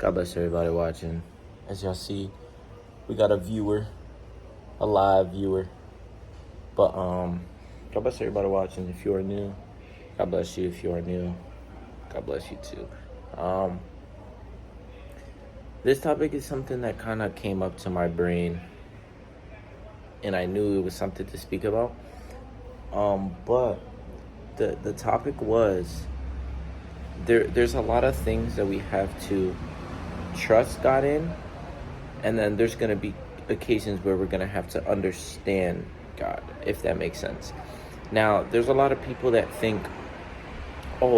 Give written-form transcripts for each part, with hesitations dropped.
God bless everybody watching. As y'all see, we got a viewer, a live viewer. But God bless everybody watching. If you are new, God bless you. If you are new, God bless you too. This topic is something that kind of came up to my brain, and I knew it was something to speak about. But the topic was there's a lot of things that we have to trust God in, and then there's going to be occasions where we're going to have to understand God, if that makes sense. Now, there's a lot of people that think, there's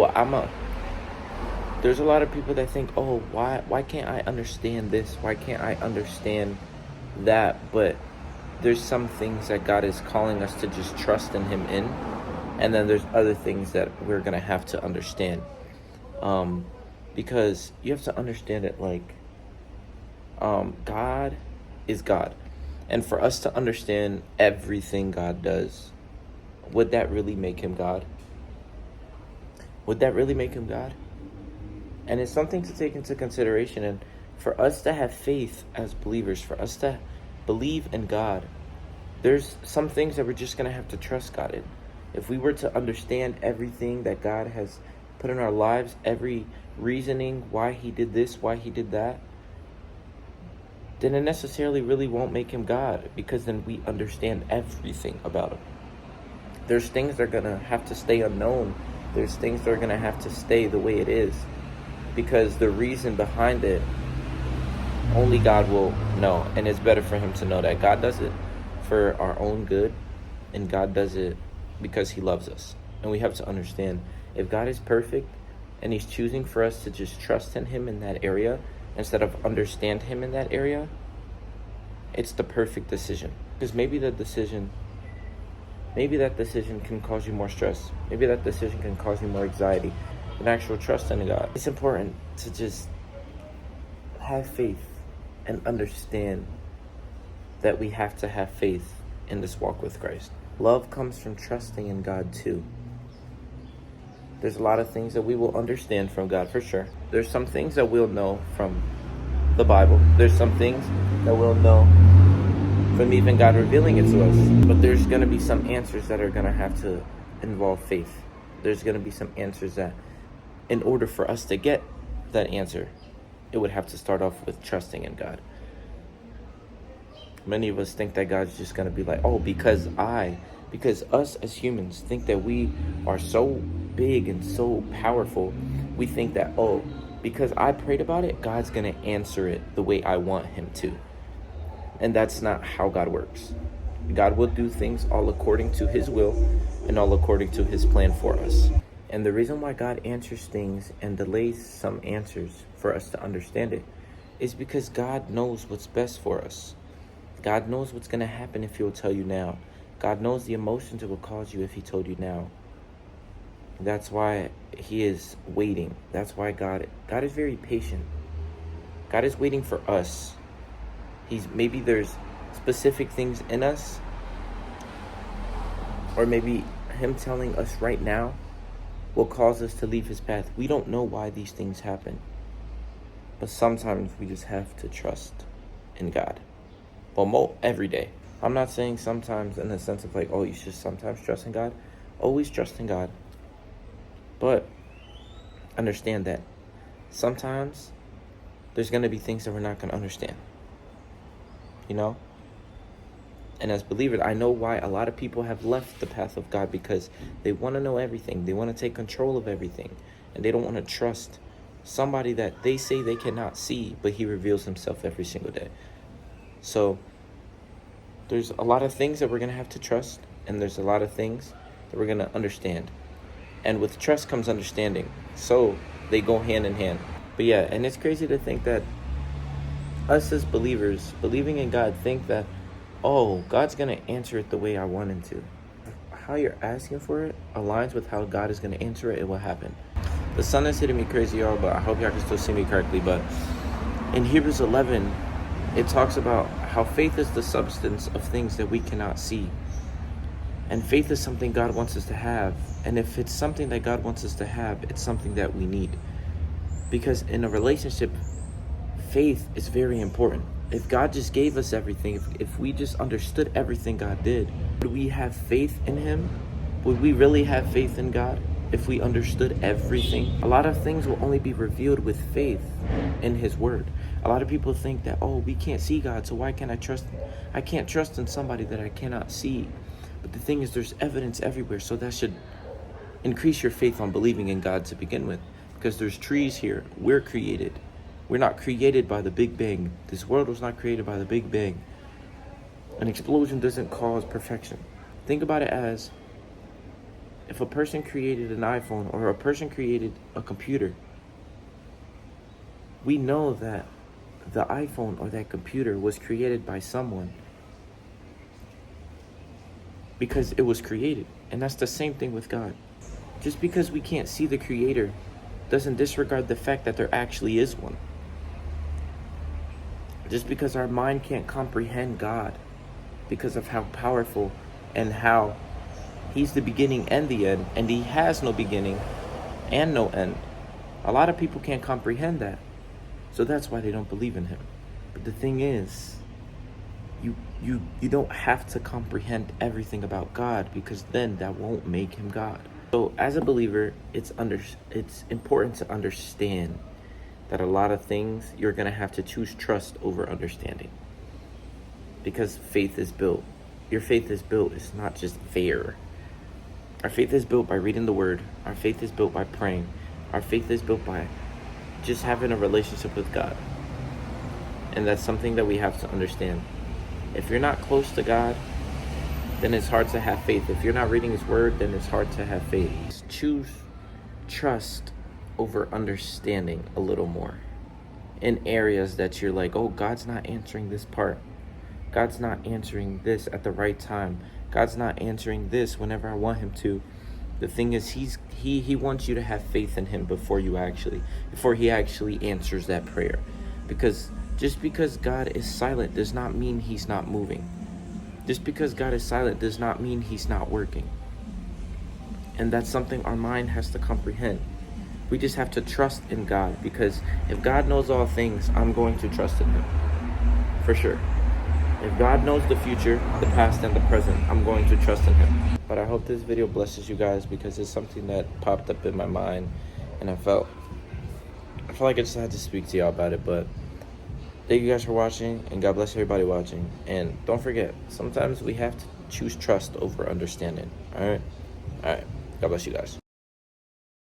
a lot of people that think, why can't I understand this? Why can't I understand that? But there's some things that God is calling us to just trust in Him in, and then there's other things that we're going to have to understand. Because you have to understand it God is God. And for us to understand everything God does, would that really make Him God? Would that really make Him God? And it's something to take into consideration. And for us to have faith as believers, for us to believe in God, there's some things that we're just going to have to trust God in. If we were to understand everything that God has put in our lives, every reasoning, why He did this, why He did that, then it necessarily really won't make Him God, because then we understand everything about Him. There's things that are going to have to stay unknown. There's things that are going to have to stay the way it is, because the reason behind it, only God will know. And it's better for Him to know that God does it for our own good, and God does it because He loves us. And we have to understand, if God is perfect and He's choosing for us to just trust in Him in that area instead of understand Him in that area, it's the perfect decision. Because maybe that decision can cause you more stress. Maybe that decision can cause you more anxiety than actual trust in God. It's important to just have faith and understand that we have to have faith in this walk with Christ. Love comes from trusting in God too. There's a lot of things that we will understand from God, for sure. There's some things that we'll know from the Bible. There's some things that we'll know from even God revealing it to us. But there's going to be some answers that are going to have to involve faith. There's going to be some answers that, in order for us to get that answer, it would have to start off with trusting in God. Many of us think that God's just going to be like, because us as humans think that we are so big and so powerful. We think that, because I prayed about it, God's going to answer it the way I want Him to. And that's not how God works. God will do things all according to His will and all according to His plan for us. And the reason why God answers things and delays some answers for us to understand it is because God knows what's best for us. God knows what's going to happen if He'll tell you now. God knows the emotions it will cause you if He told you now. That's why He is waiting. That's why God is very patient. God is waiting for us. Maybe there's specific things in us, or maybe Him telling us right now will cause us to leave His path. We don't know why these things happen, but sometimes we just have to trust in God. Well, every day. I'm not saying sometimes in the sense of you should sometimes trust in God. Always trust in God. But understand that sometimes there's going to be things that we're not going to understand. And as believers, I know why a lot of people have left the path of God, because they want to know everything. They want to take control of everything. And they don't want to trust somebody that they say they cannot see, but He reveals Himself every single day. So there's a lot of things that we're going to have to trust, and there's a lot of things that we're going to understand. And with trust comes understanding. So they go hand in hand. But yeah, and it's crazy to think that us as believers, believing in God, think that, God's going to answer it the way I want Him to. How you're asking for it aligns with how God is going to answer it. It will happen. The sun is hitting me crazy, y'all, but I hope y'all can still see me correctly. But in Hebrews 11, it talks about how faith is the substance of things that we cannot see. And faith is something God wants us to have. And if it's something that God wants us to have, it's something that we need. Because in a relationship, faith is very important. If God just gave us everything, if we just understood everything God did, would we have faith in him? Would we really have faith in God if we understood everything? A lot of things will only be revealed with faith in his word. A lot of people think that, oh, we can't see God, so why can't I trust? I can't trust in somebody that I cannot see. But the thing is, there's evidence everywhere, so that should increase your faith on believing in God to begin with. Because there's trees here. We're created. We're not created by the Big Bang. This world was not created by the Big Bang. An explosion doesn't cause perfection. Think about it as if a person created an iPhone or a person created a computer. We know that the iPhone or that computer was created by someone because it was created. And that's the same thing with God. Just because we can't see the Creator doesn't disregard the fact that there actually is one. Just because our mind can't comprehend God because of how powerful and how he's the beginning and the end, and he has no beginning and no end. A lot of people can't comprehend that. So that's why they don't believe in him. But the thing is, you don't have to comprehend everything about God, because then that won't make him God. So as a believer, it's important to understand that a lot of things you're going to have to choose trust over understanding. Because faith is built. Your faith is built. It's not just there. Our faith is built by reading the word. Our faith is built by praying. Our faith is built by just having a relationship with God. And that's something that we have to understand. If you're not close to God, then it's hard to have faith. If you're not reading his word, then it's hard to have faith. Choose trust over understanding a little more in areas that you're like, oh, God's not answering this part. God's not answering this at the right time. God's not answering this whenever I want him to. The thing is, he wants you to have faith in him before he actually answers that prayer. Because just because God is silent does not mean he's not moving. Just because God is silent does not mean he's not working. And that's something our mind has to comprehend. We just have to trust in God, because if God knows all things, I'm going to trust in him. For sure. If God knows the future, the past, and the present, I'm going to trust in him. But I hope this video blesses you guys, because it's something that popped up in my mind, and I felt like I just had to speak to y'all about it. But thank you guys for watching, and God bless everybody watching. And don't forget, sometimes we have to choose trust over understanding. All right? God bless you guys.